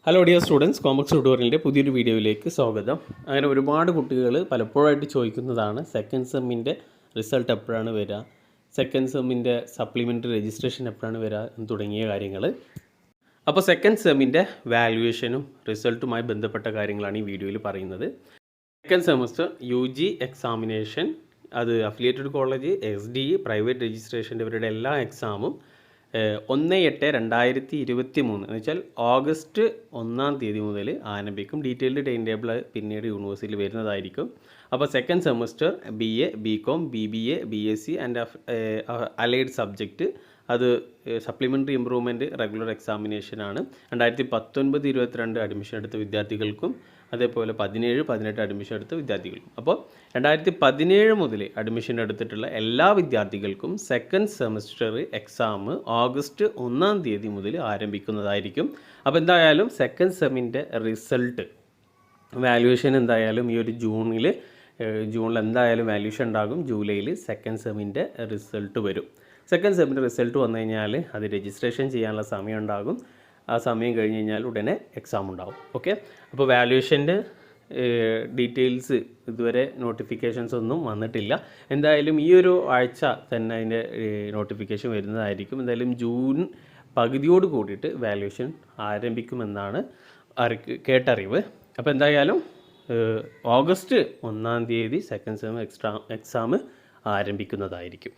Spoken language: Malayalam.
ഹലോ ഡിയർ സ്റ്റുഡൻസ്, കോമക്സ് ട്യൂട്ടോറിയലിൻ്റെ പുതിയൊരു വീഡിയോയിലേക്ക് സ്വാഗതം. അങ്ങനെ ഒരുപാട് കുട്ടികൾ പലപ്പോഴായിട്ട് ചോദിക്കുന്നതാണ് സെക്കൻഡ് സെമ്മിൻ്റെ റിസൾട്ട് എപ്പോഴാണ് വരിക, സെക്കൻഡ് സെമ്മിൻ്റെ സപ്ലിമെൻ്ററി രജിസ്ട്രേഷൻ എപ്പോഴാണ് വരിക എന്ന് തുടങ്ങിയ കാര്യങ്ങൾ. അപ്പോൾ സെക്കൻഡ് സെമ്മിൻ്റെ വാല്യുവേഷനും റിസൾട്ടുമായി ബന്ധപ്പെട്ട കാര്യങ്ങളാണ് ഈ വീഡിയോയിൽ പറയുന്നത്. സെക്കൻഡ് സെമസ്റ്റർ UG എക്സാമിനേഷൻ, അത് അഫിലിയേറ്റഡ് കോളേജ്, SDE, പ്രൈവറ്റ് രജിസ്ട്രേഷൻ്റെ ഇവരുടെ എല്ലാ എക്സാമും 1/8/2023 എന്ന് വെച്ചാൽ ഓഗസ്റ്റ് 1 മുതൽ ആരംഭിക്കും. ഡീറ്റെയിൽഡ് ടൈം ടേബിൾ പിന്നീട് യൂണിവേഴ്സിറ്റിയിൽ വരുന്നതായിരിക്കും. അപ്പോൾ second semester BA, BCom, BBA, BSc and allied subject അത് സപ്ലിമെൻ്ററി ഇമ്പ്രൂവ്മെൻറ്റ് റെഗുലർ എക്സാമിനേഷനാണ്. 2019-22 അഡ്മിഷൻ എടുത്ത വിദ്യാർത്ഥികൾക്കും അതേപോലെ 17-18 അഡ്മിഷൻ എടുത്ത വിദ്യാർത്ഥികൾക്കും. അപ്പോൾ 2017 മുതൽ അഡ്മിഷൻ എടുത്തിട്ടുള്ള എല്ലാ വിദ്യാർത്ഥികൾക്കും സെക്കൻഡ് സെമസ്റ്റർ എക്സാം ഓഗസ്റ്റ് 1 മുതൽ ആരംഭിക്കുന്നതായിരിക്കും. അപ്പോൾ എന്തായാലും സെക്കൻഡ് സെമ്മിൻ്റെ റിസൾട്ട് വാല്യുവേഷൻ എന്തായാലും ഈ ഒരു ജൂണിൽ എന്തായാലും വാല്യുവേഷൻ ഉണ്ടാകും. ജൂലൈയിൽ സെക്കൻഡ് സെമ്മിൻ്റെ റിസൾട്ട് വരും. സെക്കൻഡ് സെമ്മിൻ്റെ റിസൾട്ട് വന്നു കഴിഞ്ഞാൽ അത് രജിസ്ട്രേഷൻ ചെയ്യാനുള്ള സമയം ഉണ്ടാകും. ആ സമയം കഴിഞ്ഞ് കഴിഞ്ഞാൽ ഉടനെ എക്സാം ഉണ്ടാകും. ഓക്കെ, അപ്പോൾ വാല്യുവേഷൻ്റെ ഡീറ്റെയിൽസ് ഇതുവരെ നോട്ടിഫിക്കേഷൻസ് ഒന്നും വന്നിട്ടില്ല. എന്തായാലും ഈ ഒരു ആഴ്ച തന്നെ അതിൻ്റെ നോട്ടിഫിക്കേഷൻ വരുന്നതായിരിക്കും. എന്തായാലും ജൂൺ പകുതിയോട് കൂടിയിട്ട് വാല്യുവേഷൻ ആരംഭിക്കുമെന്നാണ് കേട്ടറിവ്. അപ്പോൾ എന്തായാലും ഓഗസ്റ്റ് 1 സെക്കൻഡ് സെം എക്സാം ആരംഭിക്കുന്നതായിരിക്കും.